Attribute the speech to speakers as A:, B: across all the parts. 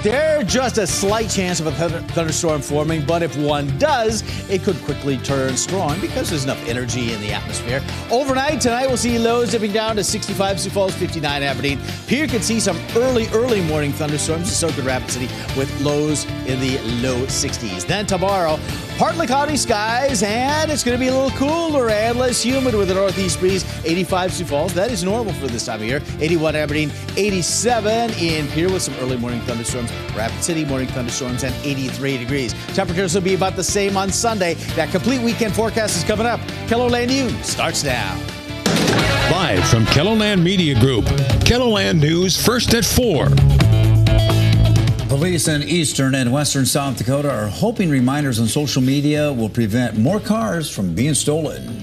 A: There's just a slight chance of a thunderstorm forming, but if one does, it could quickly turn strong because there's enough energy in the atmosphere. Overnight tonight, we'll see lows dipping down to 65 Sioux Falls, 59 Aberdeen. Pier could see some early morning thunderstorms, and so could Rapid City with lows in the low 60s. Then tomorrow, partly cloudy skies, and it's going to be a little cooler and less humid with a northeast breeze. 85 Sioux Falls, that is normal for this time of year. 81 Aberdeen, 87 in Pier with some early morning thunderstorms. Rapid City, morning thunderstorms, and 83 degrees. Temperatures will be about the same on Sunday. That complete weekend forecast is coming up. KELOLAND News starts now.
B: Live from KELOLAND Media Group, KELOLAND News first at 4.
C: Police in eastern and western South Dakota are hoping reminders on social media will prevent more cars from being stolen.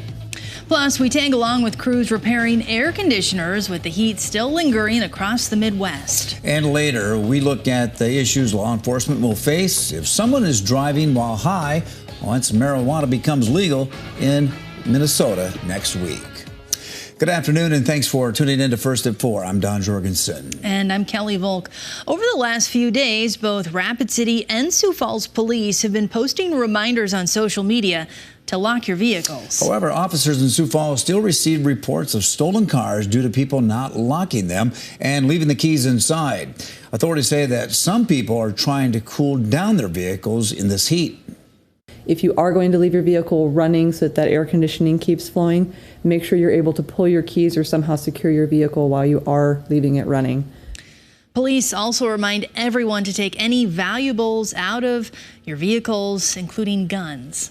D: Plus, we tag along with crews repairing air conditioners with the heat still lingering across the Midwest.
C: And later, we look at the issues law enforcement will face if someone is driving while high once marijuana becomes legal in Minnesota next week. Good afternoon, and thanks for tuning in to First at 4. I'm Don Jorgensen.
D: And I'm Kelly Volk. Over the last few days, both Rapid City and Sioux Falls police have been posting reminders on social media to lock your vehicles.
C: However, officers in Sioux Falls still receive reports of stolen cars due to people not locking them and leaving the keys inside. Authorities say that some people are trying to cool down their vehicles in this heat.
E: If you are going to leave your vehicle running so that air conditioning keeps flowing, make sure you're able to pull your keys or somehow secure your vehicle while you are leaving it running.
D: Police also remind everyone to take any valuables out of your vehicles, including guns.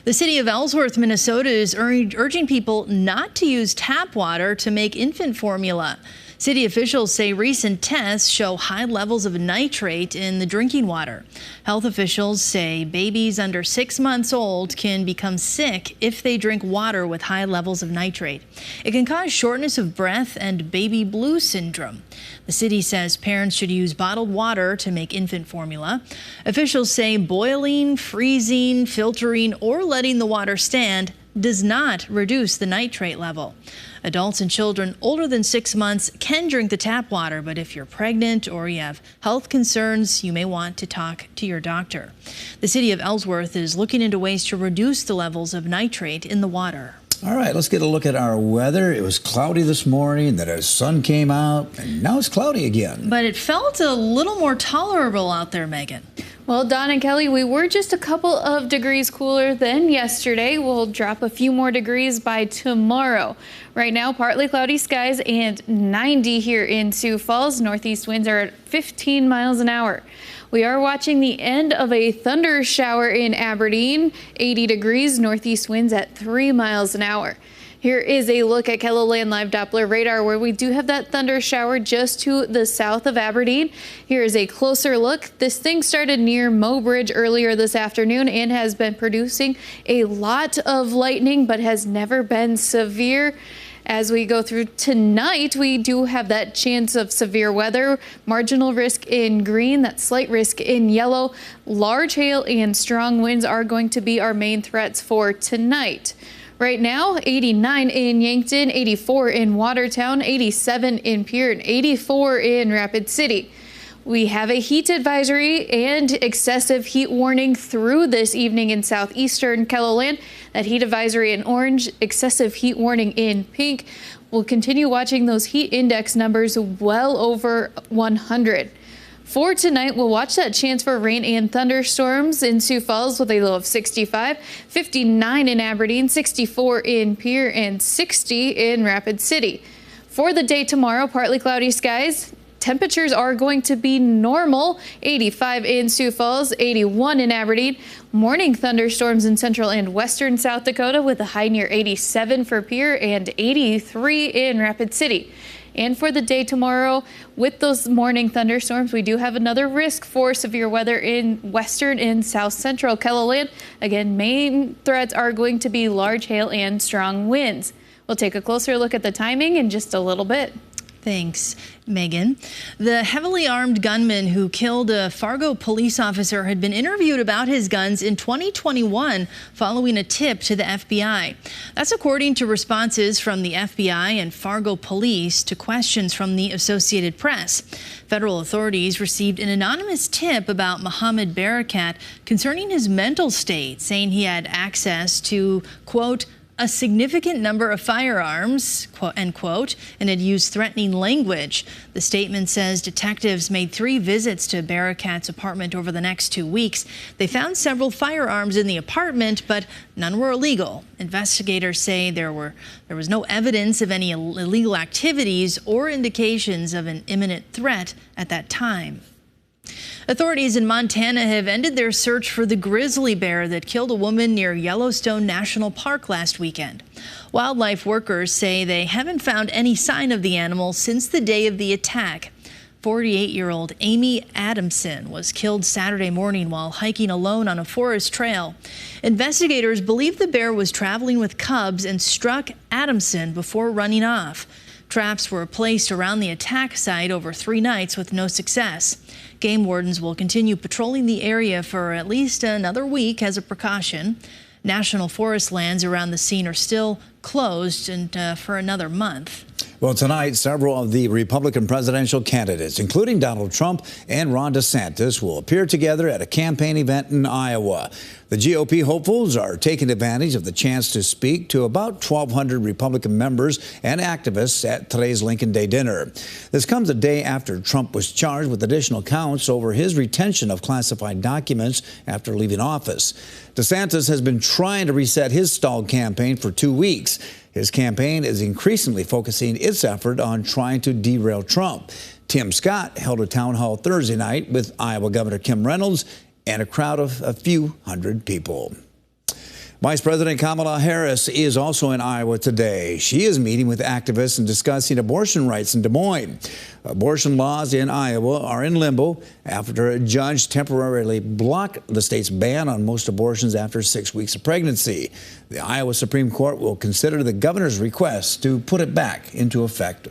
D: The city of Ellsworth, Minnesota is urging people not to use tap water to make infant formula. City officials say recent tests show high levels of nitrate in the drinking water. Health officials say babies under 6 months old can become sick if they drink water with high levels of nitrate. It can cause shortness of breath and baby blue syndrome. The city says parents should use bottled water to make infant formula. Officials say boiling, freezing, filtering, or letting the water stand does not reduce the nitrate level. Adults and children older than 6 months can drink the tap water, but if you're pregnant or you have health concerns, you may want to talk to your doctor. The city of Ellsworth is looking into ways to reduce the levels of nitrate in the water.
C: All right, let's get a look at our weather. It was cloudy this morning, then the sun came out, and now it's cloudy again.
D: But it felt a little more tolerable out there, Megan.
F: Well, Don and Kelly, we were just a couple of degrees cooler than yesterday. We'll drop a few more degrees by tomorrow. Right now, partly cloudy skies and 90 here in Sioux Falls. Northeast winds are at 15 miles an hour. We are watching the end of a thunder shower in Aberdeen, 80 degrees, northeast winds at 3 miles an hour. Here is a look at KELOLAND Live Doppler radar where we do have that thunder shower just to the south of Aberdeen. Here is a closer look. This thing started near Mobridge earlier this afternoon and has been producing a lot of lightning, but has never been severe. As we go through tonight, we do have that chance of severe weather, marginal risk in green, that slight risk in yellow. Large hail and strong winds are going to be our main threats for tonight. Right now, 89 in Yankton, 84 in Watertown, 87 in Pierre, and 84 in Rapid City. We have a heat advisory and excessive heat warning through this evening in southeastern KELOLAND. That heat advisory in orange, excessive heat warning in pink. We'll continue watching those heat index numbers well over 100. For tonight, we'll watch that chance for rain and thunderstorms in Sioux Falls with a low of 65, 59 in Aberdeen, 64 in Pierre, and 60 in Rapid City. For the day tomorrow, partly cloudy skies. Temperatures are going to be normal, 85 in Sioux Falls, 81 in Aberdeen. Morning thunderstorms in central and western South Dakota with a high near 87 for Pierre and 83 in Rapid City. And for the day tomorrow, with those morning thunderstorms, we do have another risk for severe weather in western and south central KELOLAND. Again, main threats are going to be large hail and strong winds. We'll take a closer look at the timing in just a little bit.
D: Thanks, Megan. The heavily armed gunman who killed a Fargo police officer had been interviewed about his guns in 2021 following a tip to the FBI. That's according to responses from the FBI and Fargo police to questions from the Associated Press. Federal authorities received an anonymous tip about Mohammed Barakat concerning his mental state, saying he had access to, quote, a significant number of firearms, end quote, and had used threatening language. The statement says detectives made 3 visits to Barakat's apartment over the next 2 weeks. They found several firearms in the apartment, but none were illegal. Investigators say there was no evidence of any illegal activities or indications of an imminent threat at that time. Authorities in Montana have ended their search for the grizzly bear that killed a woman near Yellowstone National Park last weekend. Wildlife workers say they haven't found any sign of the animal since the day of the attack. 48-year-old Amy Adamson was killed Saturday morning while hiking alone on a forest trail. Investigators believe the bear was traveling with cubs and struck Adamson before running off. Traps were placed around the attack site over 3 nights with no success. Game wardens will continue patrolling the area for at least another week as a precaution. National forest lands around the scene are still closed and for another month.
C: Well, tonight, several of the Republican presidential candidates, including Donald Trump and Ron DeSantis, will appear together at a campaign event in Iowa. The GOP hopefuls are taking advantage of the chance to speak to about 1,200 Republican members and activists at today's Lincoln Day dinner. This comes a day after Trump was charged with additional counts over his retention of classified documents after leaving office. DeSantis has been trying to reset his stalled campaign for 2 weeks. His campaign is increasingly focusing its effort on trying to derail Trump. Tim Scott held a town hall Thursday night with Iowa Governor Kim Reynolds and a crowd of a few hundred people. Vice President Kamala Harris is also in Iowa today. She is meeting with activists and discussing abortion rights in Des Moines. Abortion laws in Iowa are in limbo after a judge temporarily blocked the state's ban on most abortions after 6 weeks of pregnancy. The Iowa Supreme Court will consider the governor's request to put it back into effect.